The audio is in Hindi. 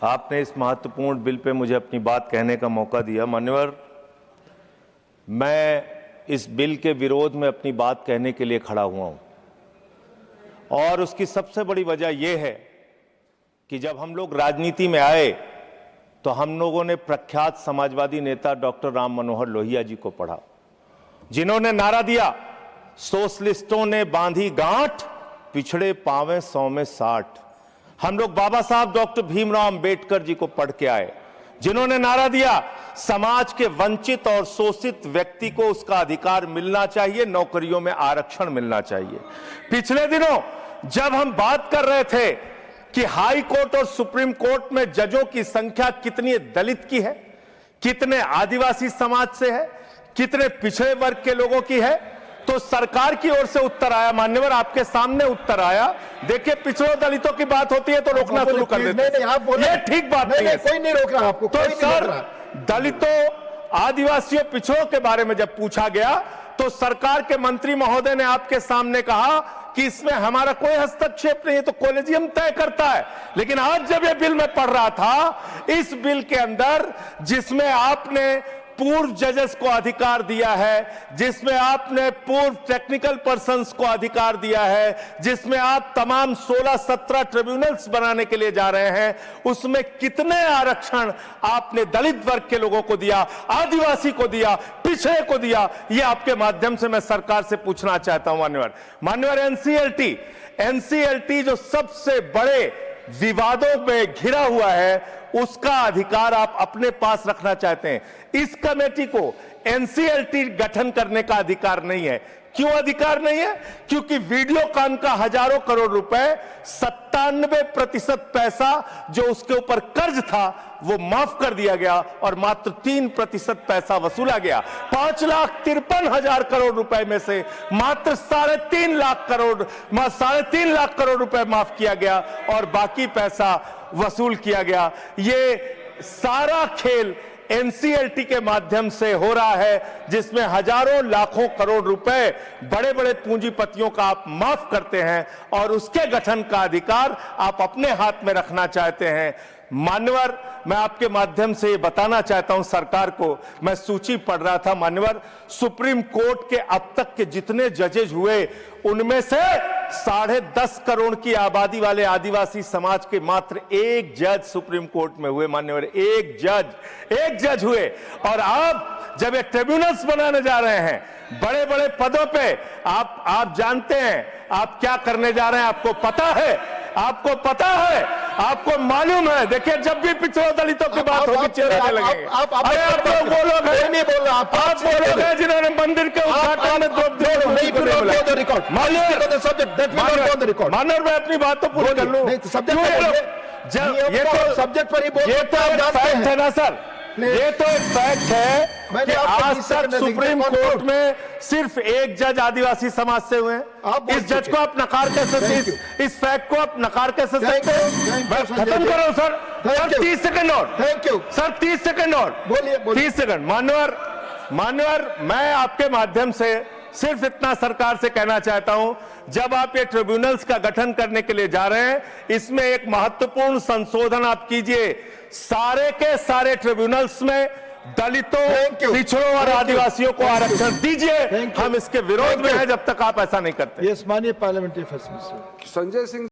आपने इस महत्वपूर्ण बिल पे मुझे अपनी बात कहने का मौका दिया। मान्यवर, मैं इस बिल के विरोध में अपनी बात कहने के लिए खड़ा हुआ हूं और उसकी सबसे बड़ी वजह यह है कि जब हम लोग राजनीति में आए तो हम लोगों ने प्रख्यात समाजवादी नेता डॉक्टर राम मनोहर लोहिया जी को पढ़ा, जिन्होंने नारा दिया, सोशलिस्टों ने बांधी गांठ, पिछड़े पावे 100 में 60। हम लोग बाबा साहब डॉक्टर भीमराव अंबेडकर जी को पढ़ के आए, जिन्होंने नारा दिया, समाज के वंचित और शोषित व्यक्ति को उसका अधिकार मिलना चाहिए, नौकरियों में आरक्षण मिलना चाहिए। पिछले दिनों जब हम बात कर रहे थे कि हाई कोर्ट और सुप्रीम कोर्ट में जजों की संख्या कितनी दलित की है, कितने आदिवासी समाज से है, कितने पिछड़े वर्ग के लोगों की है, तो सरकार की ओर से उत्तर आया। मान्यवर, आपके सामने उत्तर आया। देखिए, पिछड़ों दलितों की बात होती है तो रोकना शुरू कर देते हैं। ये ठीक बात नहीं है। कोई नहीं रोक रहा आपको। तो सर, दलितों, आदिवासियों, पिछड़ों के बारे में जब पूछा गया तो सरकार के मंत्री महोदय ने आपके सामने कहा कि इसमें हमारा कोई हस्तक्षेप नहीं है, तो कॉलेजियम तय करता है। लेकिन आज जब यह बिल मैं पढ़ रहा था, इस बिल के अंदर जिसमें आपने पूर्व जजेस को अधिकार दिया है, जिसमें आपने पूर्व टेक्निकल पर्संस को अधिकार दिया है, जिसमें आप तमाम 16-17 ट्रिब्यूनल्स बनाने के लिए जा रहे हैं, उसमें कितने आरक्षण आपने दलित वर्ग के लोगों को दिया, आदिवासी को दिया, पिछड़े को दिया, ये आपके माध्यम से मैं सरकार से पूछना चाहता हूं। मान्यवर, एनसीएलटी जो सबसे बड़े विवादों में घिरा हुआ है, उसका अधिकार आप अपने पास रखना चाहते हैं। इस कमेटी को एनसीएलटी गठन करने का अधिकार नहीं है। क्यों अधिकार नहीं है? क्योंकि वीडियोकॉन का हजारों करोड़ रुपए, 97% पैसा जो उसके ऊपर कर्ज था वो माफ कर दिया गया और मात्र 3% पैसा वसूला गया। 5,53,000 करोड़ रुपए में से मात्र 3.5 लाख करोड़ रुपए माफ किया गया और बाकी पैसा वसूल किया गया। ये सारा खेल एनसीएलटी के माध्यम से हो रहा है, जिसमें हजारों लाखों करोड़ रुपए बड़े बड़े पूंजीपतियों का आप माफ करते हैं और उसके गठन का अधिकार आप अपने हाथ में रखना चाहते हैं। मान्यवर, मैं आपके माध्यम से ये बताना चाहता हूं सरकार को, मैं सूची पढ़ रहा था। मान्यवर, सुप्रीम कोर्ट के अब तक के जितने जजेज हुए, उनमें से 10.5 करोड़ की आबादी वाले आदिवासी समाज के मात्र एक जज सुप्रीम कोर्ट में हुए। मान्यवर, एक जज हुए। और आप जब ये ट्रिब्यूनल्स बनाने जा रहे हैं बड़े बड़े पदों पे, आप जानते हैं आप क्या करने जा रहे हैं, आपको पता है, आपको मालूम है। देखिए, जब भी पिछड़ों दलितों की बात होगी चिल्लाने लगेंगे। अरे आप लोग वो लोग हैं, नहीं बोल रहा, आप वो लोग हैं जिन्होंने मंदिर के उद्घाटन में मानव, मैं अपनी बात तो पूरी कर लूं। ये तो सब्जेक्ट पर ही बोल, ये तो फैक्ट है ना सर, ये तो एक फैक्ट है कि आज तक सुप्रीम कोर्ट में सिर्फ एक जज आदिवासी समाज से हुए हैं। इस जज को आप नकार कैसे सकते, इस फैक्ट को आप नकार कैसे सकते हैं? खत्म करो सर, 30 सेकंड और, थैंक यू सर, 30 सेकंड और, बोलिए 30 सेकंड। मान्यवर, मैं आपके माध्यम से सिर्फ इतना सरकार से कहना चाहता हूं, जब आप ये ट्रिब्यूनल्स का गठन करने के लिए जा रहे हैं, इसमें एक महत्वपूर्ण संशोधन आप कीजिए। सारे के सारे ट्रिब्यूनल्स में दलितों, पिछड़ों और आदिवासियों को आरक्षण दीजिए। हम इसके विरोध में हैं जब तक आप ऐसा नहीं करते। यस, माननीय parliamentary affairs minister Sanjay Singh.